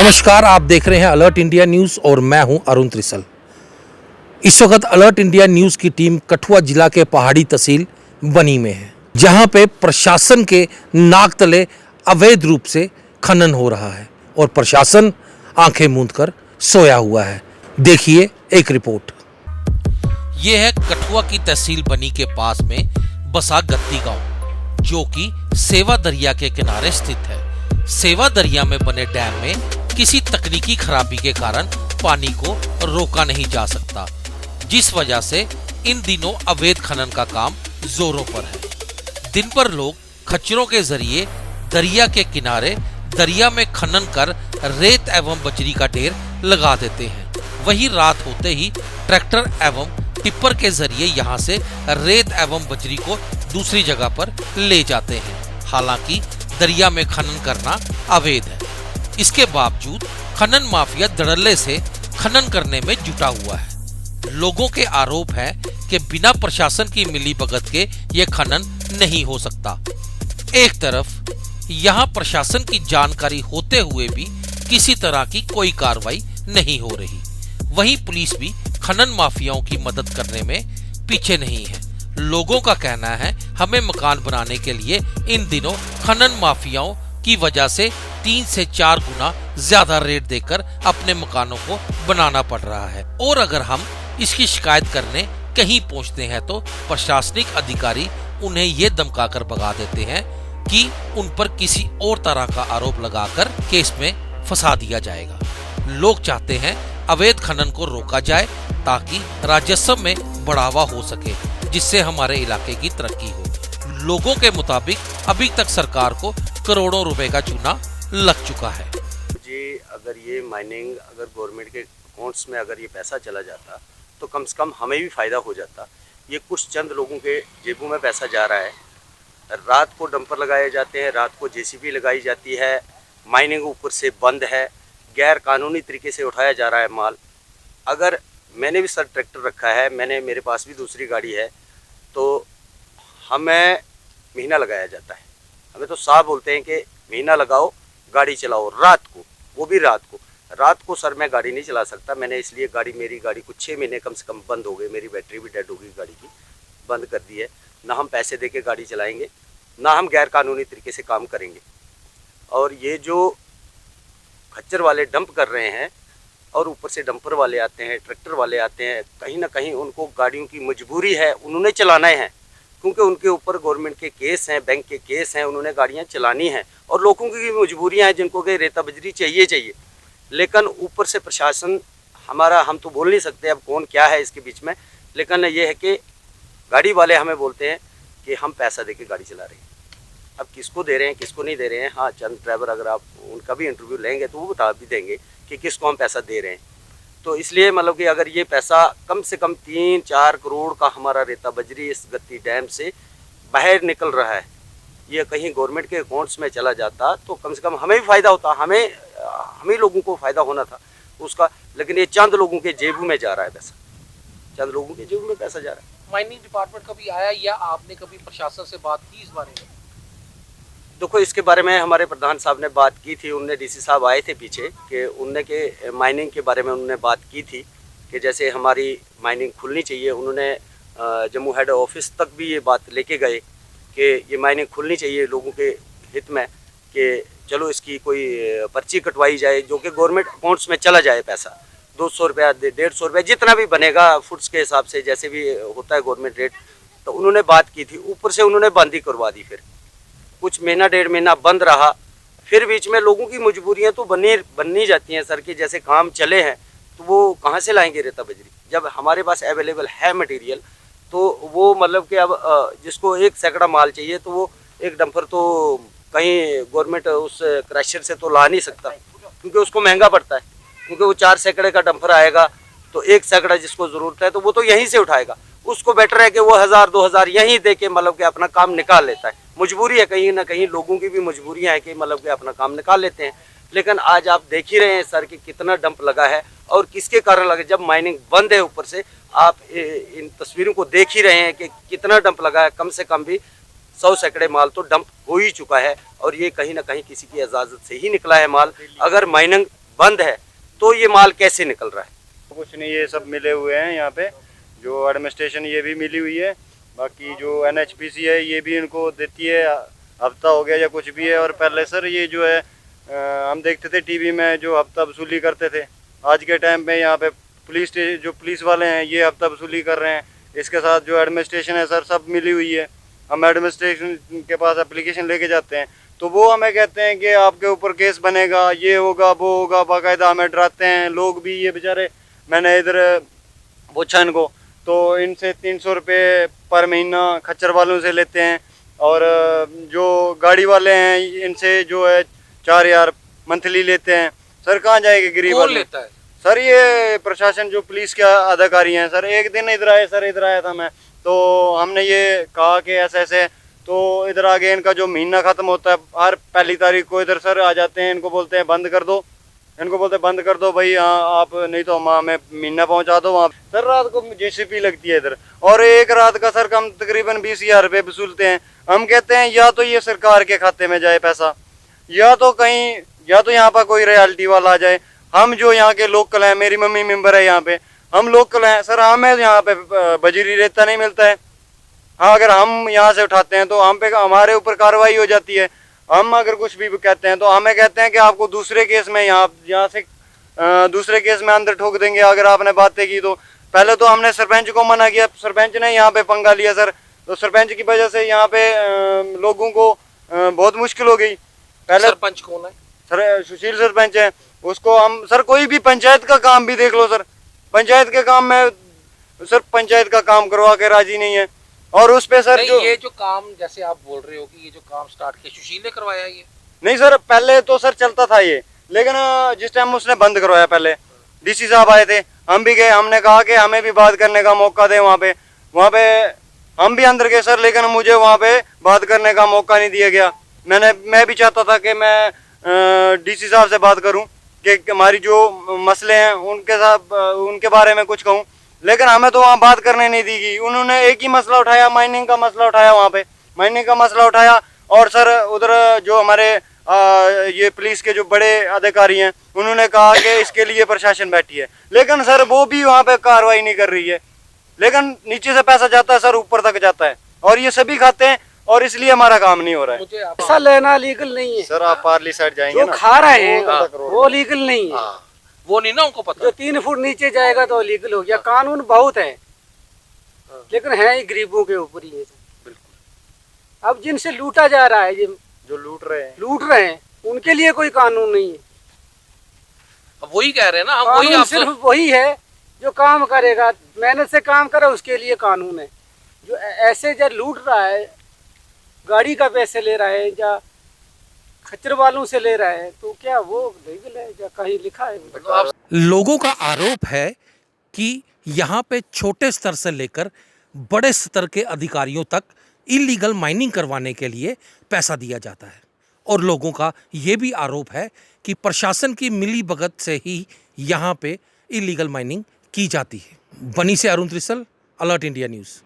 नमस्कार, आप देख रहे हैं अलर्ट इंडिया न्यूज़ और मैं हूं अरुण त्रिसल। इस वक्त अलर्ट इंडिया न्यूज़ की टीम कठुआ जिला के पहाड़ी तहसील बनी में है, जहां पे प्रशासन के नाक तले अवैध रूप से खनन हो रहा है और प्रशासन आंखें मूंद कर सोया हुआ है। देखिए एक रिपोर्ट। ये है कठुआ की तहसील बनी के पास में बसा गत्ती गांव, जो कि सेवा दरिया के किनारे स्थित है। सेवा दरिया में बने डैम में किसी तकनीकी खराबी के कारण पानी को रोका नहीं जा सकता, जिस वजह से इन दिनों अवैध खनन का काम जोरों पर है। दिन पर लोग खच्चरों के जरिए दरिया के किनारे दरिया में खनन कर रेत एवं बजरी का ढेर लगा देते हैं। वहीं रात होते ही ट्रैक्टर एवं टिप्पर के जरिए यहां से रेत एवं बजरी को दूसरी जगह पर ले जाते हैं। हालांकि दरिया में खनन करना अवैध है। इसके बावजूद खनन माफिया धड़ल्ले से खनन करने में जुटा हुआ है। लोगों के आरोप है कि बिना प्रशासन की मिलीभगत के ये खनन नहीं हो सकता। एक तरफ यहाँ प्रशासन की जानकारी होते हुए भी किसी तरह की कोई कार्रवाई नहीं हो रही, वहीं पुलिस भी खनन माफियाओं की मदद करने में पीछे नहीं है। लोगों का कहना है हमें मकान बनाने के लिए इन दिनों खनन माफियाओं की वजह से 3 से 4 गुना ज्यादा रेट देकर अपने मकानों को बनाना पड़ रहा है, और अगर हम इसकी शिकायत करने कहीं पहुंचते हैं तो प्रशासनिक अधिकारी उन्हें ये धमकाकर भगा देते हैं कि उन पर किसी और तरह का आरोप लगाकर केस में फंसा दिया जाएगा। लोग चाहते हैं अवैध खनन को रोका जाए ताकि राजस्व में बढ़ावा हो सके, जिससे हमारे इलाके की तरक्की हो। लोगों के मुताबिक अभी तक सरकार को करोड़ों रुपए का चूना लग चुका है। जी, अगर ये माइनिंग अगर गवर्नमेंट के अकाउंट्स में अगर ये पैसा चला जाता तो कम से कम हमें भी फ़ायदा हो जाता। ये कुछ चंद लोगों के जेबों में पैसा जा रहा है। रात को डंपर लगाए जाते हैं, रात को जेसीबी लगाई जाती है, माइनिंग ऊपर से बंद है, गैर कानूनी तरीके से उठाया जा रहा है माल। अगर मैंने भी सर ट्रैक्टर रखा है, मेरे पास भी दूसरी गाड़ी है, तो हमें महीना लगाया जाता है। हमें तो साफ बोलते हैं कि महीना लगाओ, गाड़ी चलाओ रात को, वो भी रात को। रात को सर मैं गाड़ी नहीं चला सकता। मैंने इसलिए मेरी गाड़ी कुछ 6 महीने कम से कम बंद हो गई। मेरी बैटरी भी डेड हो गई गाड़ी की, बंद कर दी है। ना हम पैसे दे के गाड़ी चलाएंगे, ना हम गैर कानूनी तरीके से काम करेंगे। और ये जो खच्चर वाले डंप कर रहे हैं और ऊपर से डंपर वाले आते हैं, ट्रैक्टर वाले आते हैं, कहीं ना कहीं उनको गाड़ियों की मजबूरी है, उन्होंने चलाना है, क्योंकि उनके ऊपर गवर्नमेंट के केस हैं, बैंक के केस हैं, उन्होंने गाड़ियां चलानी हैं। और लोगों की भी मजबूरियां हैं जिनको कि रेता बजरी चाहिए। लेकिन ऊपर से प्रशासन हमारा, हम तो बोल नहीं सकते अब कौन क्या है इसके बीच में, लेकिन ये है कि गाड़ी वाले हमें बोलते हैं कि हम पैसा दे के गाड़ी चला रहे हैं। अब किसको दे रहे हैं किसको नहीं दे रहे हैं, हाँ चंद ड्राइवर अगर आप उनका भी इंटरव्यू लेंगे तो वो बता भी देंगे कि किसको हम पैसा दे रहे हैं। तो इसलिए मतलब कि अगर ये पैसा कम से कम 3-4 करोड़ का हमारा रेता बजरी इस गत्ती डैम से बाहर निकल रहा है, ये कहीं गवर्नमेंट के अकाउंट्स में चला जाता तो कम से कम हमें भी फ़ायदा होता, हमें लोगों को फ़ायदा होना था उसका। लेकिन ये चंद लोगों के जेबों में जा रहा है पैसा, चंद लोगों के जेबों में पैसा जा रहा है। माइनिंग डिपार्टमेंट कभी आया या आपने कभी प्रशासन से बात की इस बारे में? देखो, इसके बारे में हमारे प्रधान साहब ने बात की थी। उनने डीसी साहब आए थे पीछे कि उनने के माइनिंग के बारे में उन्होंने बात की थी कि जैसे हमारी माइनिंग खुलनी चाहिए। उन्होंने जम्मू हेड ऑफिस तक भी ये बात लेके गए कि ये माइनिंग खुलनी चाहिए लोगों के हित में, कि चलो इसकी कोई पर्ची कटवाई जाए जो कि गवर्नमेंट अकाउंट्स में चला जाए पैसा। 200 रुपया 150 रुपया जितना भी बनेगा फुट्स के हिसाब से, जैसे भी होता है गवर्नमेंट रेट। तो उन्होंने बात की थी, ऊपर से उन्होंने बंद ही करवा दी। फिर कुछ महीना 1.5 महीना बंद रहा। फिर बीच में लोगों की मजबूरियां तो बननी जाती हैं सर, कि जैसे काम चले हैं तो वो कहाँ से लाएंगे रेता बजरी, जब हमारे पास अवेलेबल है मटेरियल। तो वो मतलब कि अब जिसको 1 सैकड़ा माल चाहिए तो वो एक डंपर तो कहीं गवर्नमेंट उस क्रशर से तो ला नहीं सकता, क्योंकि उसको महंगा पड़ता है। क्योंकि वो 4 सैकड़े का डंपर आएगा तो 1 सैकड़ा जिसको ज़रूरत है तो वो तो यहीं से उठाएगा। उसको बेटर है कि वो 1000-2000 यहीं दे के मतलब कि अपना काम निकाल लेता है। मजबूरी है, कहीं ना कहीं लोगों की भी मजबूरियां हैं कि मतलब कि अपना काम निकाल लेते हैं। लेकिन आज आप देख ही रहे हैं सर कि कितना डंप लगा है और किसके कारण लगा। जब माइनिंग बंद है, ऊपर से आप इन तस्वीरों को देख ही रहे हैं कि कितना डंप लगा है। कम से कम भी 100 सैकड़े माल तो डंप हो ही चुका है और ये कहीं ना कहीं किसी की इजाज़त से ही निकला है माल। अगर माइनिंग बंद है तो ये माल कैसे निकल रहा है? कुछ नहीं, ये सब मिले हुए हैं यहाँ पे। जो एडमिनिस्ट्रेशन ये भी मिली हुई है, बाकी जो NHPC है ये भी इनको देती है, हफ्ता हो गया या कुछ भी है। और पहले सर ये जो है हम देखते थे टीवी में जो हफ्ता वसूली करते थे, आज के टाइम पे यहाँ पे जो पुलिस वाले हैं ये हफ्ता वसूली कर रहे हैं। इसके साथ जो एडमिनिस्ट्रेशन है सर सब मिली हुई है। हम एडमिनिस्ट्रेशन के पास एप्लीकेशन लेके जाते हैं तो वो हमें कहते हैं कि आपके ऊपर केस बनेगा, ये होगा वो होगा, बाकायदा हमें डराते हैं। लोग भी ये बेचारे, मैंने इधर पूछा इनको तो इनसे 300 रुपये पर महीना खच्चर वालों से लेते हैं, और जो गाड़ी वाले हैं इनसे जो है 4000 मंथली लेते हैं। सर कहाँ जाएंगे गरीब कौन आदमी? लेता है? सर ये प्रशासन जो पुलिस के अधिकारी हैं। सर एक दिन इधर आया था मैं, तो हमने ये कहा कि ऐसे तो इधर आगे इनका जो महीना ख़त्म होता है हर पहली तारीख को इधर सर आ जाते हैं। इनको बोलते हैं बंद कर दो, इनको बोलते हैं बंद कर दो भाई, हाँ आप नहीं तो हमें महीना पहुंचा दो वहाँ। सर रात को JCP लगती है इधर, और एक रात का सर कम तकरीबन 20,000 रुपये वसूलते हैं। हम कहते हैं या तो ये सरकार के खाते में जाए पैसा, या तो यहाँ पर कोई रियल्टी वाला आ जाए। हम जो यहाँ के लोकल हैं, मेरी मम्मी मेंबर है यहाँ पे, हम लोकल हैं सर, हमें यहाँ पे बजरी रेता नहीं मिलता है। हाँ अगर हम यहाँ से उठाते हैं तो हम पे हमारे ऊपर कार्रवाई हो जाती है। हम अगर कुछ भी कहते हैं तो हमें कहते हैं कि आपको दूसरे केस में यहाँ से दूसरे केस में अंदर ठोक देंगे अगर आपने बातें की तो। पहले तो हमने सरपंच को मना किया, सरपंच ने यहाँ पे पंगा लिया सर, तो सरपंच की वजह से यहाँ पे लोगों को बहुत मुश्किल हो गई। पहले सरपंच कौन है? सर सुशील सरपंच है, उसको हम सर कोई भी पंचायत का काम भी देख लो सर, पंचायत के काम में सर पंचायत का काम करवा के राजी नहीं है। और उस पे सर नहीं, ये जो काम जैसे आप बोल रहे हो कि ये जो काम स्टार्ट किया सुशील ने करवाया ये? नहीं सर, पहले तो सर चलता था ये, लेकिन जिस टाइम उसने बंद करवाया पहले DC साहब आए थे, हम भी गए, हमने कहा कि हमें भी बात करने का मौका दे। वहाँ पे हम भी अंदर गए सर, लेकिन मुझे वहाँ पे बात करने का मौका नहीं दिया गया। मैं भी चाहता था कि मैं DC साहब से बात करूँ कि हमारी जो मसले हैं उनके बारे में कुछ कहूँ, लेकिन हमें तो वहाँ बात करने नहीं दी गई। उन्होंने एक ही मसला उठाया, माइनिंग का मसला उठाया, वहाँ पे माइनिंग का मसला उठाया। और सर उधर जो हमारे ये पुलिस के जो बड़े अधिकारी हैं उन्होंने कहा कि इसके लिए प्रशासन बैठी है, लेकिन सर वो भी वहाँ पे कार्रवाई नहीं कर रही है। लेकिन नीचे से पैसा जाता है सर, ऊपर तक जाता है, और ये सभी खाते हैं, और इसलिए हमारा काम नहीं हो रहा है। मुझे आप पैसा लेना लीगल नहीं है। सर आप पार्ली साइड जाएंगे जो ना, खा रहे हैं वो लीगल नहीं है। वो नहीं ना उनको पता। जो 3 फुट नीचे जाएगा तो लीगल हो गया। कानून बहुत है, लेकिन है ही गरीबों के ऊपर ही है। अब जिनसे लूटा जा रहा है, जो लूट रहे हैं उनके लिए कोई कानून नहीं है। अब वही कह रहे हैं ना हम, वही कानून आप सिर्फ वही है जो काम करेगा, मेहनत से काम करे, उसके लिए कानून है। जो ऐसे जो लूट रहा है, गाड़ी का पैसे ले रहा है या खच्चर वालों से ले रहा है, तो क्या वो लीगल है या कहीं लिखा है? तो आप लोगों का आरोप है कि यहाँ पे छोटे स्तर से लेकर बड़े स्तर के अधिकारियों तक इलीगल माइनिंग करवाने के लिए पैसा दिया जाता है, और लोगों का ये भी आरोप है कि प्रशासन की मिलीभगत से ही यहाँ पे इलीगल माइनिंग की जाती है। बनी से अरुण त्रिसल, अलर्ट इंडिया न्यूज़।